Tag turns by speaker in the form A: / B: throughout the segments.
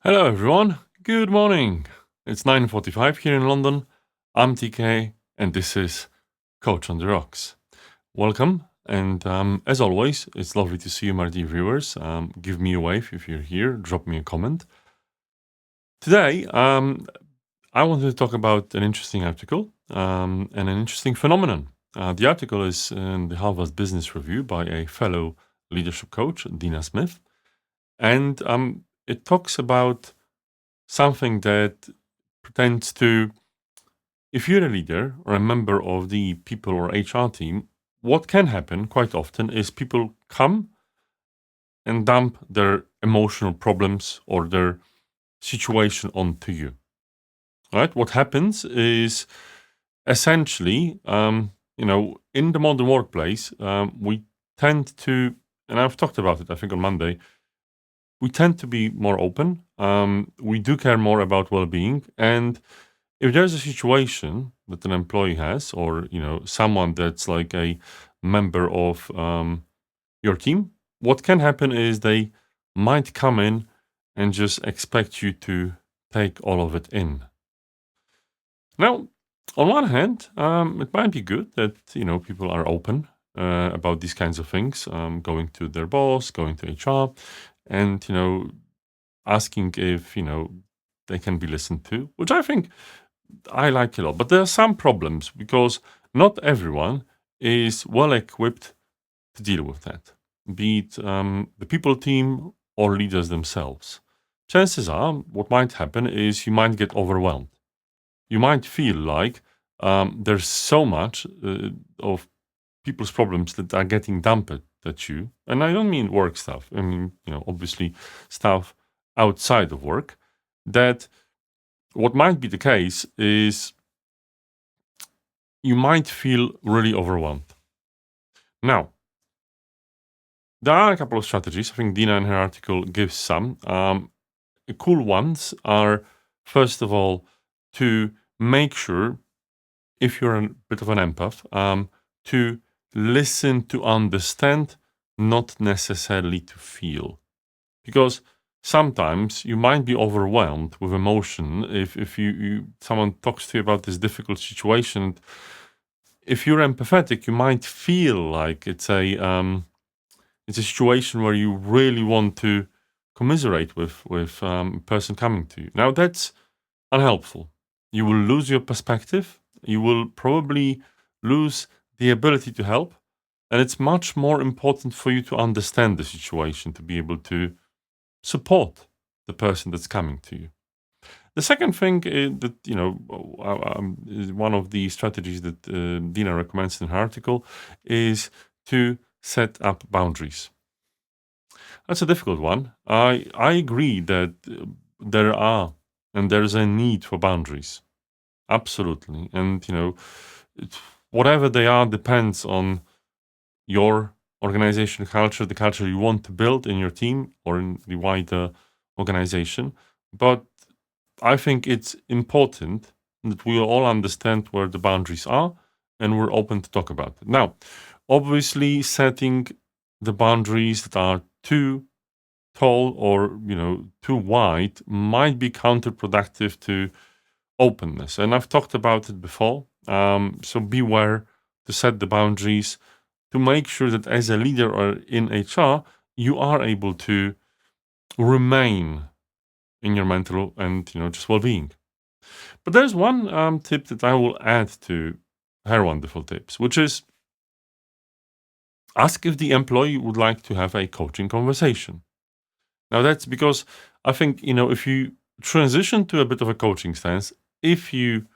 A: Hello everyone, good morning. It's 9:45 here in London. I'm TK and this is Coach on the Rocks. Welcome, and as always, it's lovely to see you, my dear viewers. Give me a wave if you're here, drop me a comment. Today, I wanted to talk about an interesting article and an interesting phenomenon. The article is in the Harvard Business Review by a fellow leadership coach, Dina Smith, and it talks about something that pertains to if you're a leader or a member of the people or HR team, what can happen quite often is people come and dump their emotional problems or their situation onto you. Right? What happens is essentially, in the modern workplace, we tend to, and I've talked about it, I think, on Monday, we tend to be more open. We do care more about well-being, and if there's a situation that an employee has, or someone that's like a member of your team, what can happen is they might come in and just expect you to take all of it in. Now, on one hand, it might be good that people are open about these kinds of things, going to their boss, going to HR, and asking if they can be listened to, which I think I like a lot. But there are some problems because not everyone is well equipped to deal with that, be it the people team or leaders themselves. Chances are, what might happen is you might get overwhelmed. You might feel like there's so much of people's problems that are getting dumped at you. And I don't mean work stuff. I mean, obviously stuff outside of work, that what might be the case is you might feel really overwhelmed. Now, there are a couple of strategies. I think Dina in her article gives some. Cool ones are, first of all, to make sure, if you're a bit of an empath, to listen to understand, not necessarily to feel. Because sometimes you might be overwhelmed with emotion if someone talks to you about this difficult situation. If you're empathetic, you might feel like it's a situation where you really want to commiserate with a person coming to you. Now that's unhelpful. You will lose your perspective. You will probably lose the ability to help, and it's much more important for you to understand the situation to be able to support the person that's coming to you. The second thing that is one of the strategies that Dina recommends in her article is to set up boundaries. That's a difficult one. I agree that there are and there's a need for boundaries, absolutely, and whatever they are depends on your organization culture, the culture you want to build in your team or in the wider organization. But I think it's important that we all understand where the boundaries are and we're open to talk about it. Now, obviously, setting the boundaries that are too tall or too wide might be counterproductive to openness. And I've talked about it before. So beware to set the boundaries to make sure that as a leader or in HR, you are able to remain in your mental and just well-being. But there's one tip that I will add to her wonderful tips, which is ask if the employee would like to have a coaching conversation. Now that's because I think if you transition to a bit of a coaching stance, if you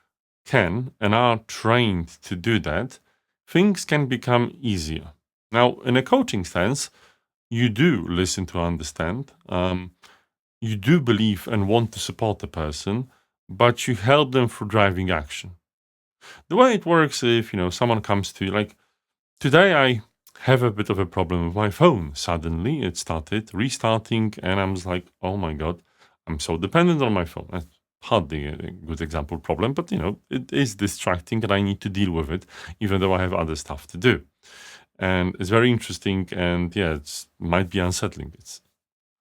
A: can and are trained to do that, things can become easier. Now, in a coaching stance, you do listen to understand. You do believe and want to support the person, but you help them through driving action. The way it works, if someone comes to you, like today, I have a bit of a problem with my phone. Suddenly, it started restarting, and I'm just like, oh my god, I'm so dependent on my phone. That's hardly a good example problem, but it is distracting, and I need to deal with it, even though I have other stuff to do. And it's very interesting, and yeah, it might be unsettling. It's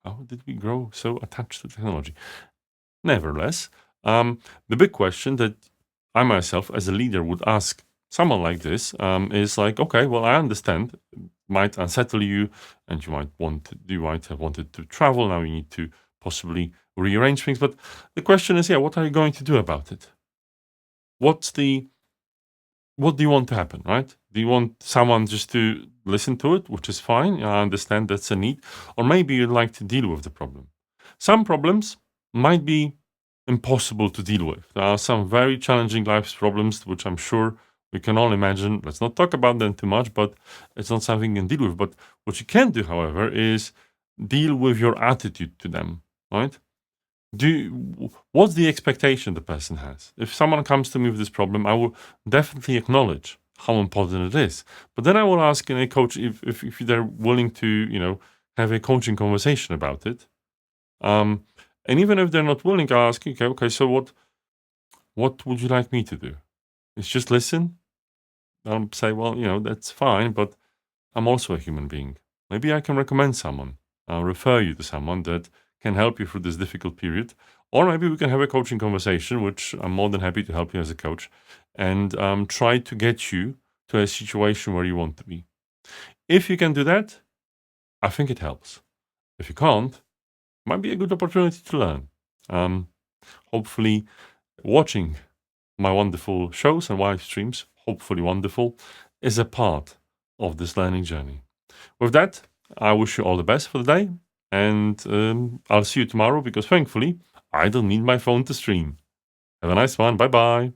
A: how did we grow so attached to technology? Nevertheless, the big question that I myself, as a leader, would ask someone like this is like, okay, well, I understand, it might unsettle you, and you might have wanted to travel. Now you need to possibly rearrange things. But the question is, yeah, what are you going to do about it? What's the what do you want to happen, right? Do you want someone just to listen to it, which is fine? I understand that's a need. Or maybe you'd like to deal with the problem. Some problems might be impossible to deal with. There are some very challenging life problems, which I'm sure we can all imagine. Let's not talk about them too much, but it's not something you can deal with. But what you can do, however, is deal with your attitude to them, right? What's the expectation the person has? If someone comes to me with this problem, I will definitely acknowledge how important it is. But then I will ask a coach if they're willing to, have a coaching conversation about it. And even if they're not willing, I ask, okay, so what would you like me to do? It's just listen. I'll say, well, that's fine, but I'm also a human being. Maybe I can recommend someone. I'll refer you to someone that can help you through this difficult period. Or maybe we can have a coaching conversation, which I'm more than happy to help you as a coach, and try to get you to a situation where you want to be. If you can do that, I think it helps. If you can't, it might be a good opportunity to learn. Hopefully, watching my wonderful shows and live streams, hopefully wonderful, is a part of this learning journey. With that, I wish you all the best for the day, and I'll see you tomorrow because thankfully I don't need my phone to stream. Have a nice one. Bye bye.